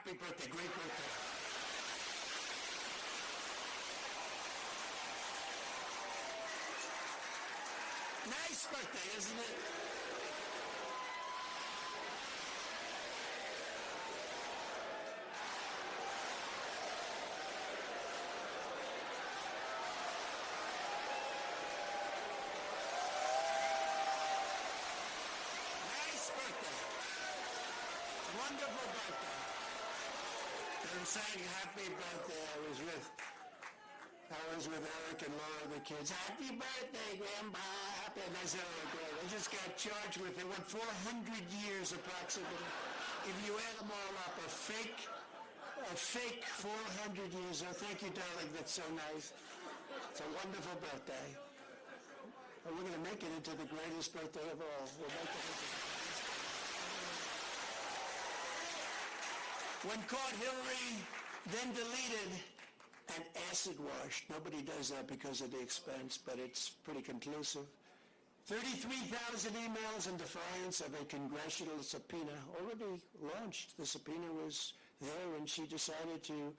happy birthday. Great birthday. Nice birthday, isn't it? Nice birthday. Wonderful birthday. I'm saying happy birthday. I was with Eric and Laura, the kids. Happy birthday, Grandpa. Happy. And I said, oh, great. I just got charged with it. Went 400 years approximately. If you add them all up, a fake 400 years. Oh, thank you, darling. That's so nice. It's a wonderful birthday. And we're going to make it into the greatest birthday of all. We'll make it into the When caught, Hillary then deleted and acid washed. Nobody does that because of the expense, but it's pretty conclusive. 33,000 emails in defiance of a congressional subpoena already launched. The subpoena was there, and she decided to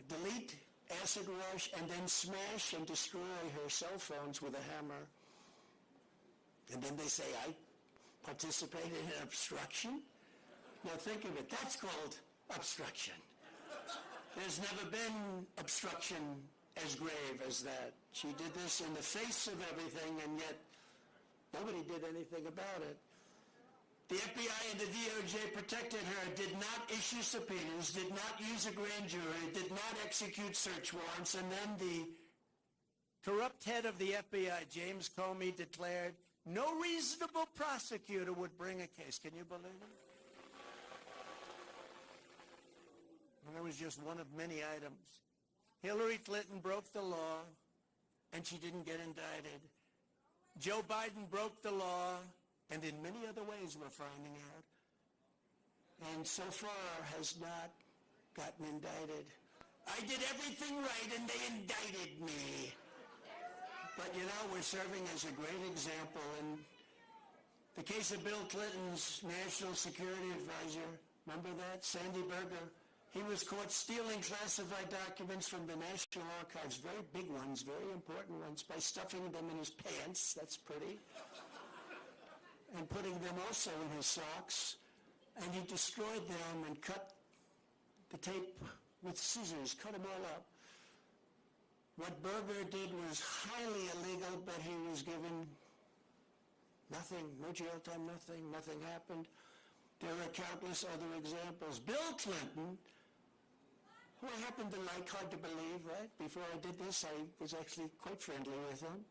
delete, acid wash, and then smash and destroy her cell phones with a hammer. And then they say, I participated in obstruction? Now think of it. That's called obstruction. There's never been obstruction as grave as that. She did this in the face of everything, and yet nobody did anything about it. The FBI and the DOJ protected her, did not issue subpoenas, did not use a grand jury, did not execute search warrants, and then the corrupt head of the FBI, James Comey, declared no reasonable prosecutor would bring a case. Can you believe it? And that was just one of many items. Hillary Clinton broke the law, and she didn't get indicted. Joe Biden broke the law, and in many other ways we're finding out, and so far has not gotten indicted. I did everything right, and they indicted me. But, you know, we're serving as a great example. In the case of Bill Clinton's national security advisor, remember that? Sandy Berger. He was caught stealing classified documents from the National Archives, very big ones, very important ones, by stuffing them in his pants, that's pretty, and putting them also in his socks. And he destroyed them and cut the tape with scissors, cut them all up. What Berger did was highly illegal, but he was given nothing, no jail time, nothing happened. There are countless other examples. Bill Clinton, who I happen to like, hard to believe, right? Before I did this, I was actually quite friendly with him.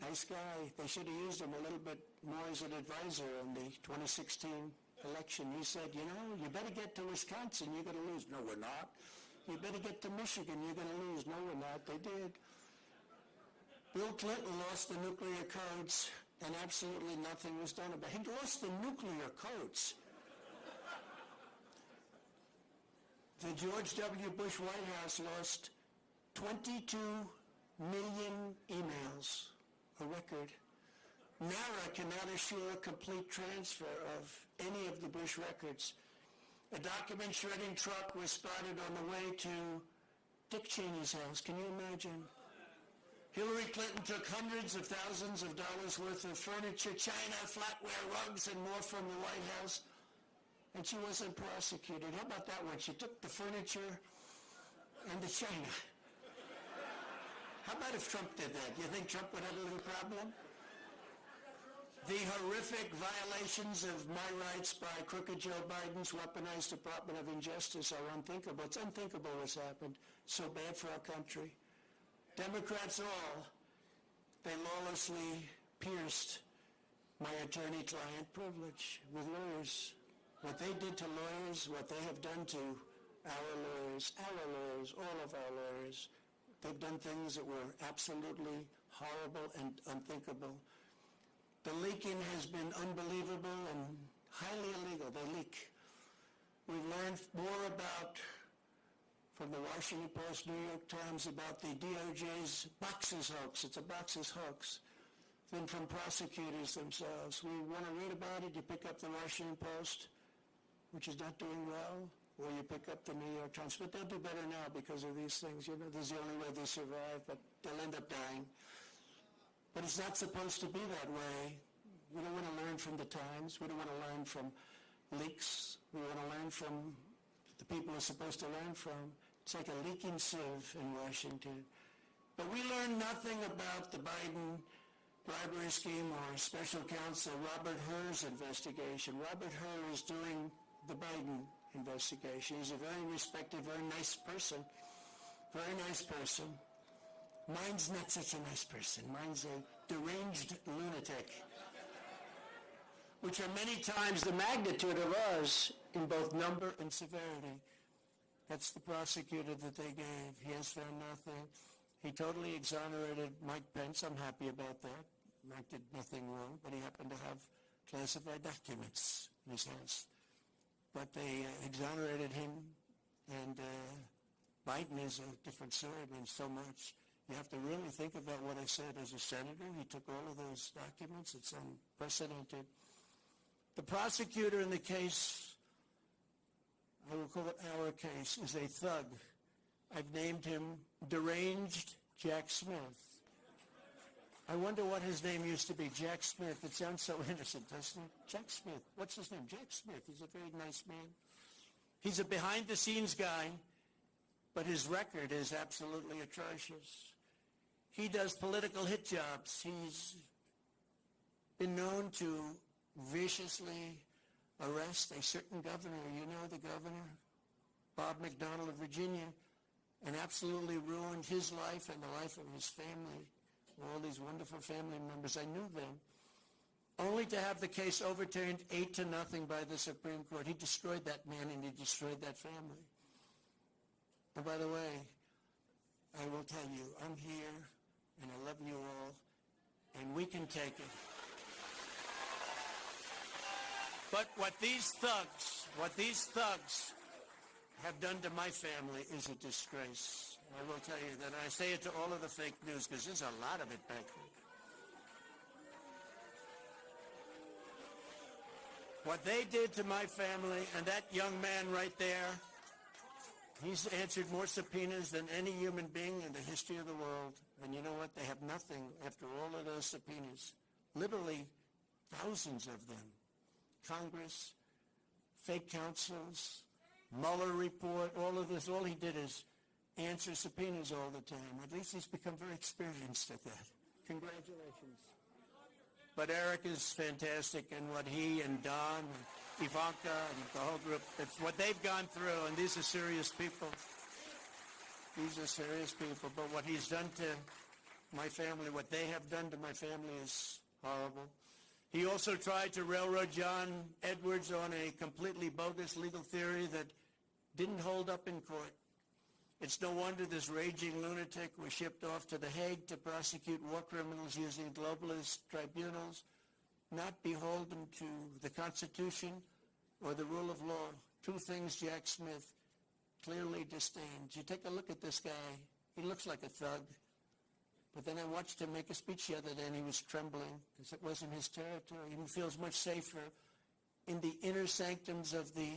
Nice guy. They should have used him a little bit more as an advisor in the 2016 election. He said, you know, you better get to Wisconsin, you're going to lose. No, we're not. You better get to Michigan, you're going to lose. No, we're not. They did. Bill Clinton lost the nuclear codes, and absolutely nothing was done about it. He lost the nuclear codes. The George W. Bush White House lost 22 million emails, a record. NARA cannot assure a complete transfer of any of the Bush records. A document shredding truck was spotted on the way to Dick Cheney's house. Can you imagine? Hillary Clinton took hundreds of thousands of dollars worth of furniture, china, flatware, rugs, and more from the White House, and she wasn't prosecuted. How about that one? She took the furniture and the china. How about if Trump did that? You think Trump would have a little problem? The horrific violations of my rights by crooked Joe Biden's weaponized Department of Injustice are unthinkable. It's unthinkable what's happened. So bad for our country. Democrats all, they lawlessly pierced my attorney-client privilege with lawyers. What they did to lawyers, what they have done to our lawyers, all of our lawyers, they've done things that were absolutely horrible and unthinkable. The leaking has been unbelievable and highly illegal. They leak. We've learned more about, from the Washington Post, New York Times, about the DOJ's boxes hoax. It's a boxes hoax. Than from prosecutors themselves. We want to read about it. You pick up the Washington Post, which is not doing well. or you pick up the New York Times. But they'll do better now because of these things. You know, this is the only way they survive, but they'll end up dying. But it's not supposed to be that way. We don't want to learn from the Times. We don't want to learn from leaks. We want to learn from the people we're supposed to learn from. It's like a leaking sieve in Washington. But we learn nothing about the Biden bribery scheme or special counsel Robert Hur's investigation. Robert Hur is doing the Biden investigation. He's a very respected, very nice person. Very nice person. Mine's not such a nice person. Mine's a deranged lunatic, which are many times the magnitude of ours in both number and severity. That's the prosecutor that they gave. He has found nothing. He totally exonerated Mike Pence. I'm happy about that. Mike did nothing wrong, but he happened to have classified documents in his house. But they exonerated him, and Biden is a different story. I mean, so much. You have to really think about what I said as a senator. He took all of those documents. It's unprecedented. The prosecutor in the case, I will call it our case, is a thug. I've named him Deranged Jack Smith. I wonder what his name used to be, Jack Smith. It sounds so innocent, doesn't it? Jack Smith. What's his name? Jack Smith. He's a very nice man. He's a behind-the-scenes guy, but his record is absolutely atrocious. He does political hit jobs. He's been known to viciously arrest a certain governor. You know the governor, Bob McDonnell of Virginia, and absolutely ruined his life and the life of his family. All these wonderful family members, I knew them, only to have the case overturned 8-0 by the Supreme Court. He destroyed that man and he destroyed that family. And by the way, I will tell you, I'm here and I love you all, and we can take it. But what these thugs have done to my family is a disgrace. I will tell you that. I say it to all of the fake news because there's a lot of it back there. What they did to my family, and that young man right there, he's answered more subpoenas than any human being in the history of the world. And you know what? They have nothing after all of those subpoenas. Literally thousands of them. Congress, fake counsels, Mueller report, all of this. All he did is answer subpoenas all the time. At least he's become very experienced at that. Congratulations. But Eric is fantastic, and what he and Don and Ivanka and the whole group, it's what they've gone through, and these are serious people. These are serious people. But what he's done to my family, what they have done to my family is horrible. He also tried to railroad John Edwards on a completely bogus legal theory that didn't hold up in court. It's no wonder this raging lunatic was shipped off to The Hague to prosecute war criminals using globalist tribunals, not beholden to the Constitution or the rule of law. Two things Jack Smith clearly disdains. You take a look at this guy. He looks like a thug. But then I watched him make a speech the other day, and he was trembling because it wasn't his territory. He feels much safer in the inner sanctums of the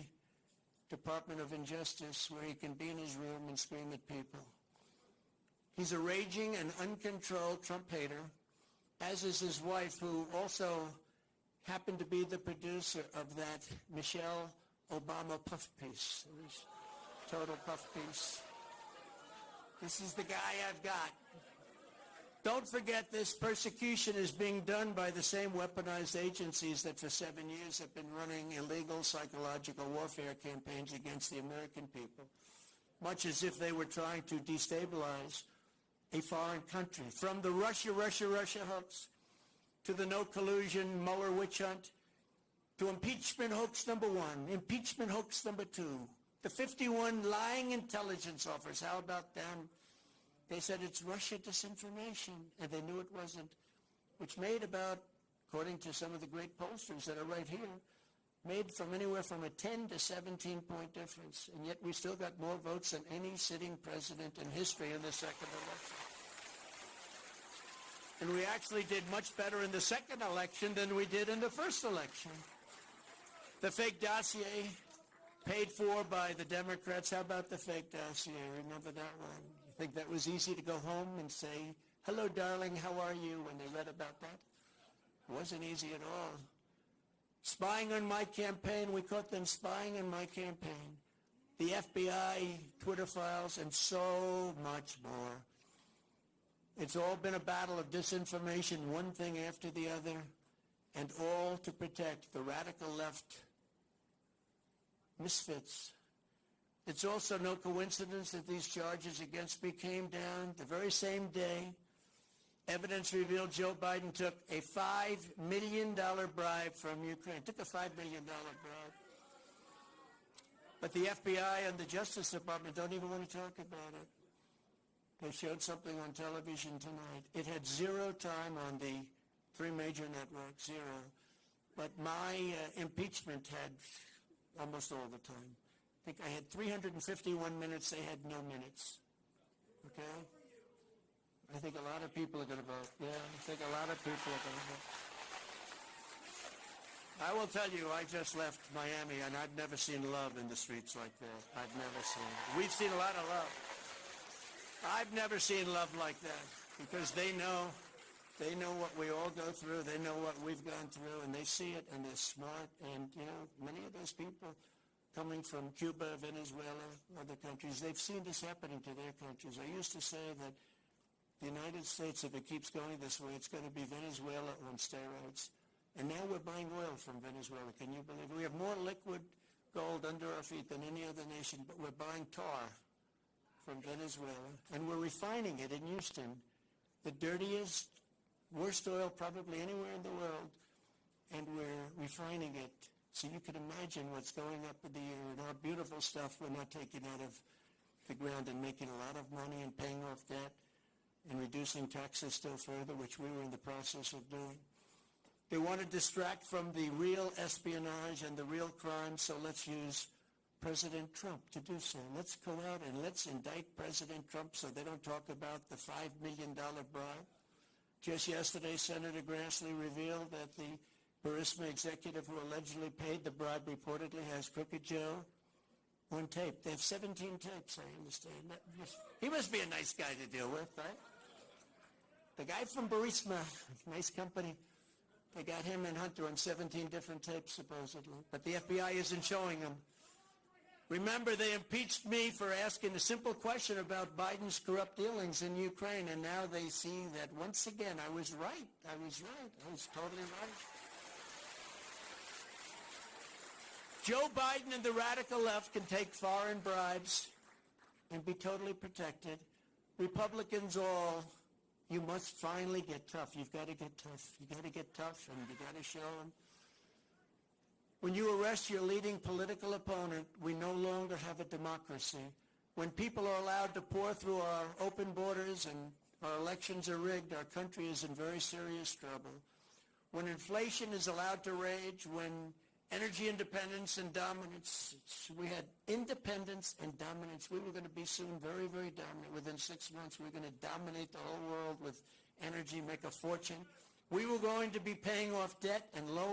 Department of Injustice, where he can be in his room and scream at people. He's a raging and uncontrolled Trump hater, as is his wife, who also happened to be the producer of that Michelle Obama puff piece. It was total puff piece. This is the guy I've got. Don't forget, this persecution is being done by the same weaponized agencies that for 7 years have been running illegal psychological warfare campaigns against the American people, much as if they were trying to destabilize a foreign country. From the Russia hoax to the no collusion Mueller witch hunt to impeachment hoax number 1, impeachment hoax number 2, the 51 lying intelligence offers. How about them? They said it's Russia disinformation, and they knew it wasn't, which made about, according to some of the great pollsters that are right here, made from anywhere from a 10 to 17-point difference. And yet we still got more votes than any sitting president in history in the second election. And we actually did much better in the second election than we did in the first election. The fake dossier paid for by the Democrats. How about the fake dossier? Remember that one? You think that was easy to go home and say, "Hello, darling, how are you?" when they read about that? It wasn't easy at all. Spying on my campaign. We caught them spying on my campaign. The FBI, Twitter files, and so much more. It's all been a battle of disinformation, one thing after the other, and all to protect the radical left misfits. It's also no coincidence that these charges against me came down the very same day. Evidence revealed Joe Biden took a $5 million bribe from Ukraine. Took a $5 million bribe. But the FBI and the Justice Department don't even want to talk about it. They showed something on television tonight. It had zero time on the three major networks, zero. But my impeachment had almost all the time. I think I had 351 minutes. They had no minutes. Okay? I think a lot of people are going to vote. Yeah, I think a lot of people are going to vote. I will tell you, I just left Miami, and I've never seen love in the streets like that. I've never seen it. We've seen a lot of love. I've never seen love like that, because they know what we all go through. They know what we've gone through, and they see it, and they're smart. And, you know, many of those people coming from Cuba, Venezuela, other countries, they've seen this happening to their countries. I used to say that the United States, if it keeps going this way, it's going to be Venezuela on steroids. And now we're buying oil from Venezuela. Can you believe it? We have more liquid gold under our feet than any other nation, but we're buying tar from Venezuela, and we're refining it in Houston, the dirtiest, worst oil probably anywhere in the world, and we're refining it. So you can imagine what's going up in the air, and our beautiful stuff we're not taking out of the ground and making a lot of money and paying off debt and reducing taxes still further, which we were in the process of doing. They want to distract from the real espionage and the real crime, so let's use President Trump to do so. Let's go out and let's indict President Trump so they don't talk about the $5 million bribe. Just yesterday, Senator Grassley revealed that the Burisma executive who allegedly paid the bribe reportedly has Crooked Joe on tape. They have 17 tapes, I understand. He must be a nice guy to deal with, right? The guy from Burisma, nice company. They got him and Hunter on 17 different tapes, supposedly. But the FBI isn't showing them. Remember, they impeached me for asking a simple question about Biden's corrupt dealings in Ukraine, and now they see that once again I was right. I was totally right. Joe Biden and the radical left can take foreign bribes and be totally protected. Republicans all, you must finally get tough. You've got to get tough. You've got to get tough, and you've got to show them. When you arrest your leading political opponent, we no longer have a democracy. When people are allowed to pour through our open borders and our elections are rigged, our country is in very serious trouble. When inflation is allowed to rage, when energy independence and dominance, we had independence and dominance. We were going to be soon very, very dominant. Within 6 months, we're going to dominate the whole world with energy, make a fortune. We were going to be paying off debt and loans.